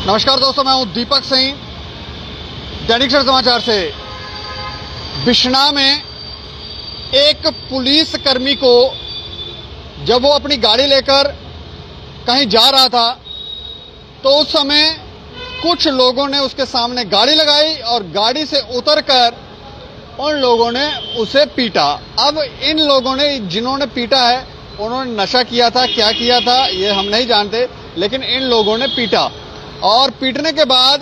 नमस्कार दोस्तों, मैं हूं दीपक सिंह, दैनिक सवेरा समाचार से। बिश्ना में एक पुलिस कर्मी को जब वो अपनी गाड़ी लेकर कहीं जा रहा था तो उस समय कुछ लोगों ने उसके सामने गाड़ी लगाई और गाड़ी से उतरकर उन लोगों ने उसे पीटा। अब इन लोगों ने, जिन्होंने पीटा है, उन्होंने नशा किया था, क्या किया था ये हम नहीं जानते, लेकिन इन लोगों ने पीटा और पीटने के बाद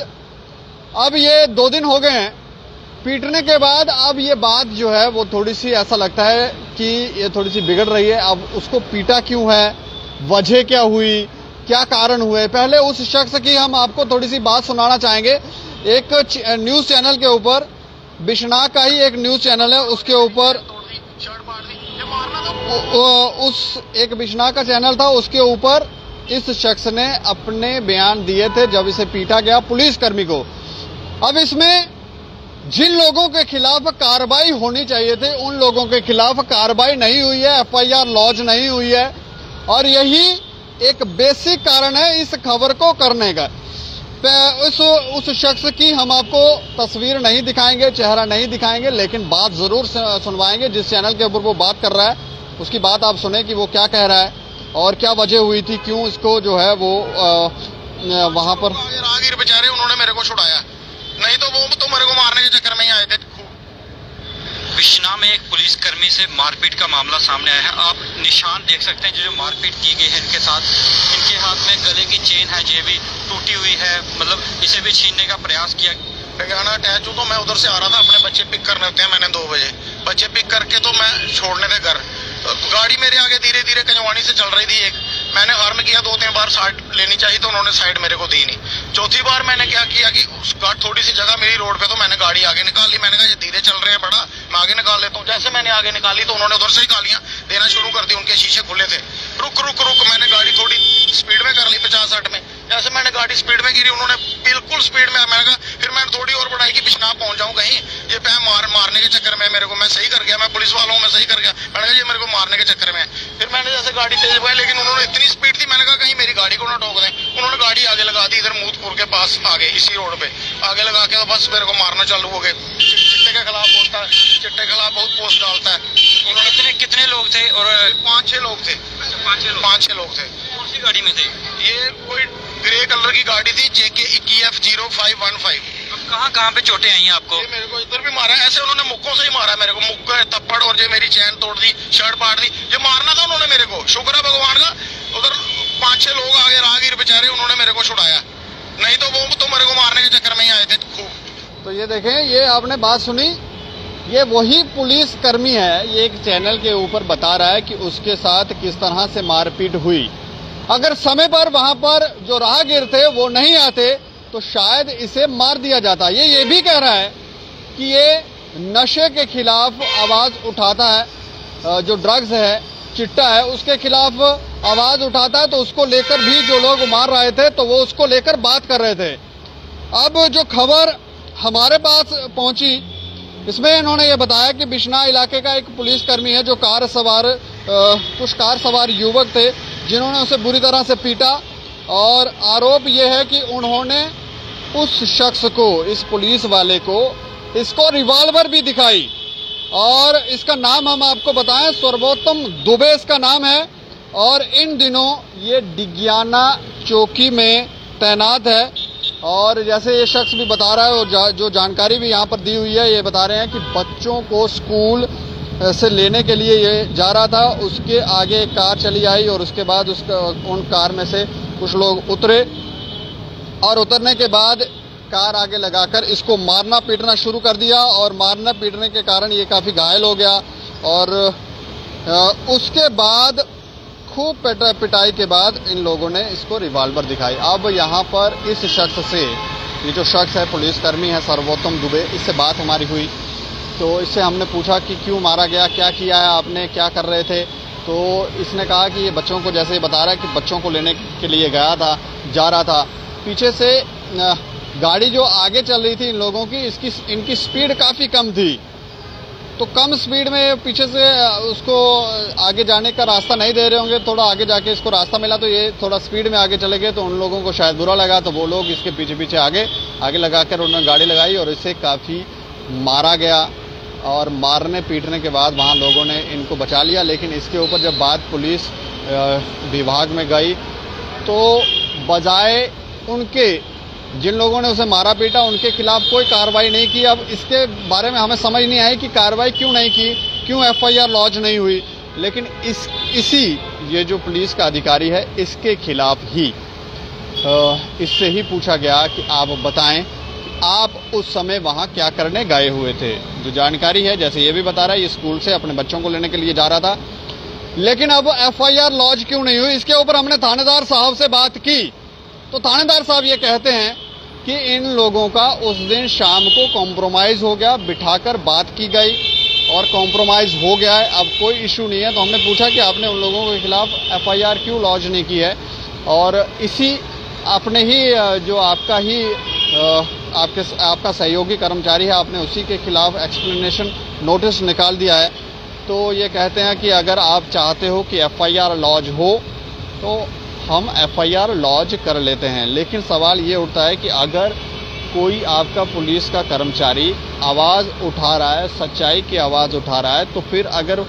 अब ये 2 दिन हो गए हैं। पीटने के बाद अब ये बात जो है वो थोड़ी सी ऐसा लगता है कि ये थोड़ी सी बिगड़ रही है। अब उसको पीटा क्यों है, वजह क्या हुई, क्या कारण हुए, पहले उस शख्स की हम आपको थोड़ी सी बात सुनाना चाहेंगे। एक न्यूज चैनल के ऊपर, बिश्ना का ही एक न्यूज चैनल है, उसके ऊपर उस एक बिश्ना का चैनल था, उसके ऊपर इस शख्स ने अपने बयान दिए थे जब इसे पीटा गया पुलिसकर्मी को। अब इसमें जिन लोगों के खिलाफ कार्रवाई होनी चाहिए थी उन लोगों के खिलाफ कार्रवाई नहीं हुई है, FIR लॉन्च नहीं हुई है और यही एक बेसिक कारण है इस खबर को करने का। उस शख्स की हम आपको तस्वीर नहीं दिखाएंगे, चेहरा नहीं दिखाएंगे, लेकिन बात जरूर सुनवाएंगे। जिस चैनल के ऊपर वो बात कर रहा है उसकी बात आप सुने कि वो क्या कह रहा है और क्या वजह हुई थी, क्यों इसको जो है वो वहां पर राहगीर बेचारे उन्होंने मेरे को छुड़ाया, नहीं तो वो तो मेरे को मारने के चक्कर में ही आए थे। बिश्ना में एक पुलिसकर्मी से मारपीट का मामला सामने आया है। आप निशान देख सकते हैं जो मारपीट की गई है इनके साथ। इनके हाथ में गले की चेन है जो भी टूटी हुई है, मतलब इसे भी छीनने का प्रयास किया। ठिकाना अटैच हूँ तो मैं उधर से आ रहा था, अपने बच्चे पिक करने होते हैं मैंने 2 बजे, बच्चे पिक करके तो मैं छोड़ने थे घर। तो गाड़ी मेरे आगे धीरे धीरे कंजवानी से चल रही थी। एक मैंने हॉर्न किया, 2-3 बार साइड लेनी चाहिए तो उन्होंने साइड मेरे को दी नहीं। चौथी बार मैंने क्या किया कि थोड़ी सी जगह मेरी रोड पे, तो मैंने गाड़ी आगे निकाल ली। मैंने कहा ये धीरे चल रहे हैं बड़ा, मैं आगे निकाल लेता हूँ। जैसे मैंने आगे निकाली तो उन्होंने उधर से ही गालियां देना शुरू कर दी, उनके शीशे खुले थे। रुक रुक रुक, मैंने गाड़ी थोड़ी स्पीड में कर ली, 50-60 में। जैसे मैंने गाड़ी स्पीड में गिरी, उन्होंने बिल्कुल स्पीड में, मैंने कहा फिर मैंने थोड़ी और बढ़ाई कि बिश्ना पहुंच जाऊं कहीं, ये पैर मारने के चक्कर में मेरे को, मैं सही कर गया, मैं पुलिस वालों में सही कर गया। मैंने कहा ये मेरे को मारने के चक्कर में। फिर मैंने जैसे गाड़ी तेज बढ़ाई, लेकिन उन्होंने इतनी स्पीड थी, मैंने कहा कहीं मेरी गाड़ी को ना ठोक दें। उन्होंने गाड़ी आगे लगा दी, इधर मूतपुर के पास आगे, इसी रोड पे आगे लगा के तो बस मेरे को मारना चालू हो गए। चिट्टे के खिलाफ बोलता है, चिट्टे के खिलाफ बहुत पोस्ट डालता है। उन्होंने कितने लोग थे? और 5-6 लोग थे। 5-6 लोग थे। कौन सी गाड़ी में थे? ये कोई ग्रे कलर की गाड़ी थी, JK 21F0515। कहाँ पे चोटें आई हैं आपको? ये मेरे को इधर भी मारा, ऐसे उन्होंने मुक्कों से ही मारा मेरे को, मुक्का थप्पड़, और ये मेरी चैन तोड़ दी, शर्ट फाड़ दी। ये मारना था उन्होंने मेरे को, शुक्र है भगवान का उधर 5-6 लोग आगे राहगीर बेचारे उन्होंने मेरे को छुड़ाया, नहीं तो वो तो मेरे को मारने के चक्कर में ही आए थे खूब। तो ये देखें, ये आपने बात सुनी, ये वही पुलिस कर्मी है, ये एक चैनल के ऊपर बता रहा है कि उसके साथ किस तरह से मारपीट हुई। अगर समय पर वहां पर जो राहगीर थे वो नहीं आते तो शायद इसे मार दिया जाता। ये भी कह रहा है कि ये नशे के खिलाफ आवाज उठाता है, जो ड्रग्स है, चिट्टा है, उसके खिलाफ आवाज उठाता है। तो उसको लेकर भी जो लोग मार रहे थे तो वो उसको लेकर बात कर रहे थे। अब जो खबर हमारे पास पहुंची, इसमें इन्होंने ये बताया कि बिश्ना इलाके का एक पुलिसकर्मी है जो कुछ कार सवार युवक थे जिन्होंने उसे बुरी तरह से पीटा और आरोप ये है कि उन्होंने उस शख्स को, इस पुलिस वाले को, इसको रिवॉल्वर भी दिखाई। और इसका नाम हम आपको बताएं, सर्वोत्तम दुबे इसका नाम है और इन दिनों ये डिगियाना चौकी में तैनात है। और जैसे ये शख्स भी बता रहा है और जो जानकारी भी यहाँ पर दी हुई है, ये बता रहे हैं कि बच्चों को स्कूल से लेने के लिए ये जा रहा था, उसके आगे एक कार चली आई और उसके बाद उन कार में से कुछ लोग उतरे और उतरने के बाद कार आगे लगाकर इसको मारना पीटना शुरू कर दिया और मारना पीटने के कारण ये काफ़ी घायल हो गया। और उसके बाद खूब पिटाई के बाद इन लोगों ने इसको रिवॉल्वर दिखाई। अब यहाँ पर इस शख्स से, ये जो शख्स है पुलिसकर्मी है सर्वोत्तम दुबे, इससे बात हमारी हुई तो इससे हमने पूछा कि क्यों मारा गया, क्या किया है आपने, क्या कर रहे थे। तो इसने कहा कि ये बच्चों को, जैसे बता रहा है कि बच्चों को लेने के लिए जा रहा था, पीछे से गाड़ी जो आगे चल रही थी इन लोगों की, इनकी स्पीड काफ़ी कम थी तो कम स्पीड में पीछे से उसको आगे जाने का रास्ता नहीं दे रहे होंगे, थोड़ा आगे जाके इसको रास्ता मिला तो ये थोड़ा स्पीड में आगे चले गए, तो उन लोगों को शायद बुरा लगा, तो वो लोग इसके पीछे पीछे आगे लगाकर उन्होंने गाड़ी लगाई और इसे काफ़ी मारा गया। और मारने पीटने के बाद वहाँ लोगों ने इनको बचा लिया। लेकिन इसके ऊपर जब बात पुलिस विभाग में गई तो बजाय उनके, जिन लोगों ने उसे मारा पीटा, उनके खिलाफ कोई कार्रवाई नहीं की। अब इसके बारे में हमें समझ नहीं आई कि कार्रवाई क्यों नहीं की, क्यों FIR लॉन्च नहीं हुई। लेकिन इसी ये जो पुलिस का अधिकारी है इसके खिलाफ ही इससे ही पूछा गया कि आप बताएं आप उस समय वहां क्या करने गए हुए थे। जो जानकारी है, जैसे ये भी बता रहा है, ये स्कूल से अपने बच्चों को लेने के लिए जा रहा था। लेकिन अब FIR लॉन्च क्यों नहीं हुई, इसके ऊपर हमने थानेदार साहब से बात की तो थानेदार साहब ये कहते हैं कि इन लोगों का उस दिन शाम को कॉम्प्रोमाइज हो गया, बिठाकर बात की गई और कॉम्प्रोमाइज हो गया है, अब कोई इशू नहीं है। तो हमने पूछा कि आपने उन लोगों के खिलाफ FIR क्यों लॉन्च नहीं की है, और इसी अपने ही जो आपका सहयोगी कर्मचारी है, आपने उसी के खिलाफ एक्सप्लेनेशन नोटिस निकाल दिया है। तो ये कहते हैं कि अगर आप चाहते हो कि FIR लॉन्च हो तो हम FIR लॉन्च कर लेते हैं। लेकिन सवाल ये उठता है कि अगर कोई आपका पुलिस का कर्मचारी आवाज़ उठा रहा है, सच्चाई की आवाज़ उठा रहा है, तो फिर अगर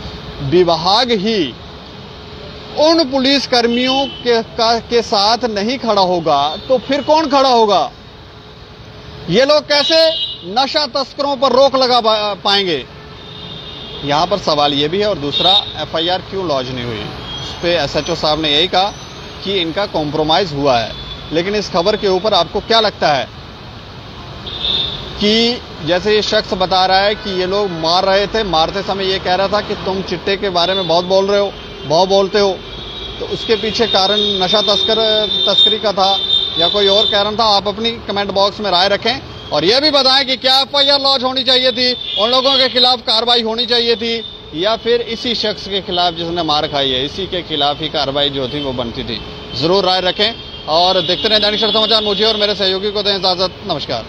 विभाग ही उन पुलिस कर्मियों के साथ नहीं खड़ा होगा तो फिर कौन खड़ा होगा? ये लोग कैसे नशा तस्करों पर रोक लगा पाएंगे? यहाँ पर सवाल ये भी है। और दूसरा, FIR क्यों लॉन्च नहीं हुई, उस पर SHO साहब ने यही कहा कि इनका कॉम्प्रोमाइज हुआ है। लेकिन इस खबर के ऊपर आपको क्या लगता है कि जैसे ये शख्स बता रहा है कि ये लोग मार रहे थे, मारते समय ये कह रहा था कि तुम चिट्टे के बारे में बहुत बोल रहे हो, बहुत बोलते हो, तो उसके पीछे कारण नशा तस्करी का था या कोई और कारण था? आप अपनी कमेंट बॉक्स में राय रखें और यह भी बताएं कि क्या FIR लॉन्च होनी चाहिए थी, उन लोगों के खिलाफ कार्रवाई होनी चाहिए थी, या फिर इसी शख्स के खिलाफ जिसने मार खाई है, इसी के खिलाफ ही कार्रवाई जो थी वो बनती थी। जरूर राय रखें और देखते रहें दैनिक सवेरा समाचार। मुझे और मेरे सहयोगी को दें इजाजत। नमस्कार।